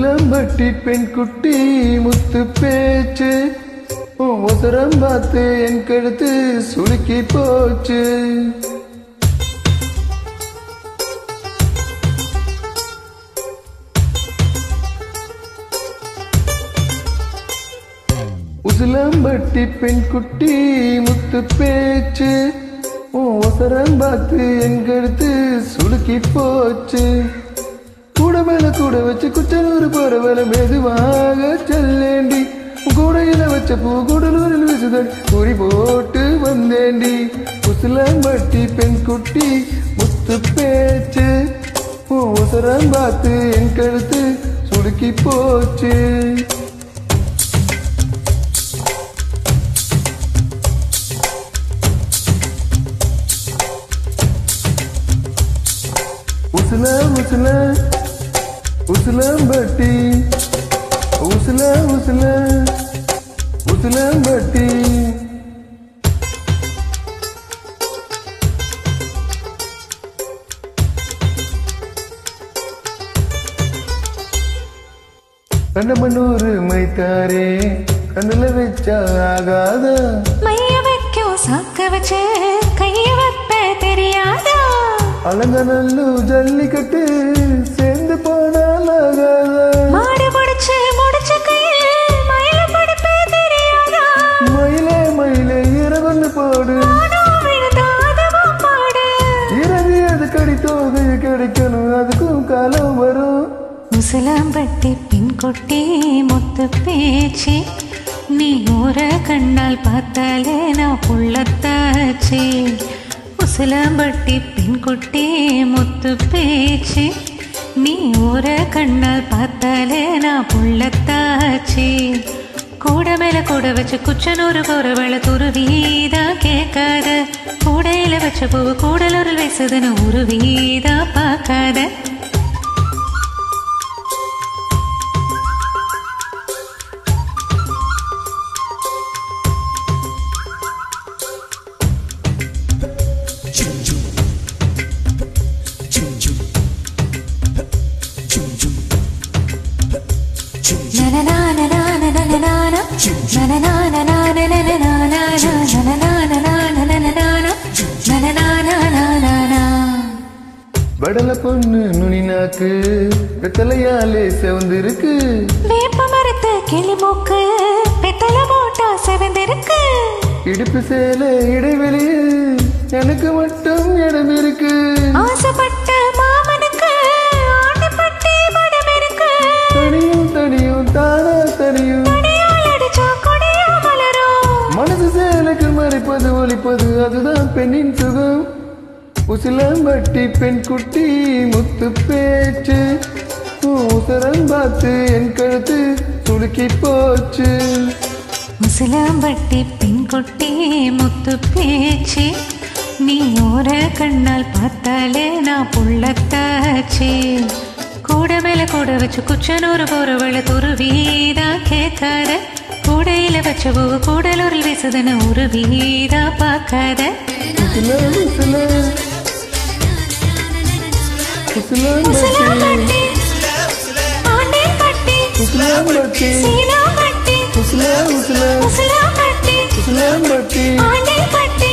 உசிலம்பட்டி பெண் குட்டி முத்து பேச்சு ஒசரம் பார்த்து என் கழுத்து சுளுக்கி போச்சு. உசிலம்பட்டி பெண் குட்டி முத்து பேச்சு ஒசரம் பார்த்து என் கழுத்து சுளுக்கி போச்சு. கூட மேல கூட வச்சு குச்சனூர் போற வேலை மெதுவாக செல்லேண்டி. கூடையில வச்ச பூ கூடலூரில் விசுதடி குறி போட்டு வந்தேண்டி. உசிலம்பட்டி பெண் குட்டி முத்து பேச்சு ஒசரம் பார்த்து என் கழுத்து சுளுக்கி போச்சு. உசிலம்பட்டி உசிலம்பட்டி கண்ணமண்ணூறு மைத்தாரே கண்ணுல வச்சா ஆகாத மைய வைக்கும் சாக்க வச்சு கைய வைப்ப தெரியாதா. அலங்கநல்லு ஜல்லிக்கட்டு சேர்ந்து போனால் ஆகாத. மாடு முடிச்சு முடிச்ச கையில் மயில படுப்பே தெரியாதா. மயிலே மயிலே இரவன்னு போடு பாடு. இரவி அது கடித்தோகை கிடைக்கணும் அதுக்கும் காலம் வரும். உசிலம்பட்டி பெண் குட்டி முத்து பேச்சு நீ ஊர கண்ணால் பார்த்தாலே நான் புள்ளத்தாச்சு. உசிலம்பட்டி பெண் குட்டி முத்து பேச்சு நீ ஊர கண்ணால் பார்த்தாலே நான் புள்ளத்தாச்சு. கூட மேல கூட வச்சு குச்சனூறு போற வேலை துருவீதா கேட்காத. கூடையில வச்ச பூவு கூடலூரில் வயசுதுன்னு உருவீதா பார்க்காத. வடல பொண்ணு நுனினாக்கு வெத்தலையாலே செவந்திருக்கு. வேப்ப மரத்து கிளி மூக்கு பெத்தல போட்டா செவந்திருக்கு. இடுப்பு சேல இடைவெளியில் எனக்கு மட்டும் இடம் இருக்கு. ஆசைப்பட்ட மாமனுக்கு ஆட்டுப்பட்டி படம் இருக்கு. தனியும் தனியும் தானா தனியும் மனசு சேலைக்கு மறைப்பது ஒழிப்பது அதுதான் பெண்ணின் சுகம். உசிலம்பட்டி பெண் குட்டி முத்து பேச்சு உசரம் பார்த்து என் கழுத்து சுளுக்கி போச்சு. உசிலம்பட்டி பெண் குட்டி முத்து பேச்சு நீ ஓர கண்ணால் பார்த்தாலே நான் புள்ளத்தாச்சு. கூட மேல கூட வச்சு குச்சனூறு போற வேலை துருவீதா கேட்காத. கூடையில வச்ச பூவு கூடலூரில் வீசுதுன்னு உருவீதா பார்க்காத. உசிலம்பட்டி ஆண்டேன்பட்டி சீனாம்பட்டி உசிலம்பட்டி ஆண்டேன்பட்டி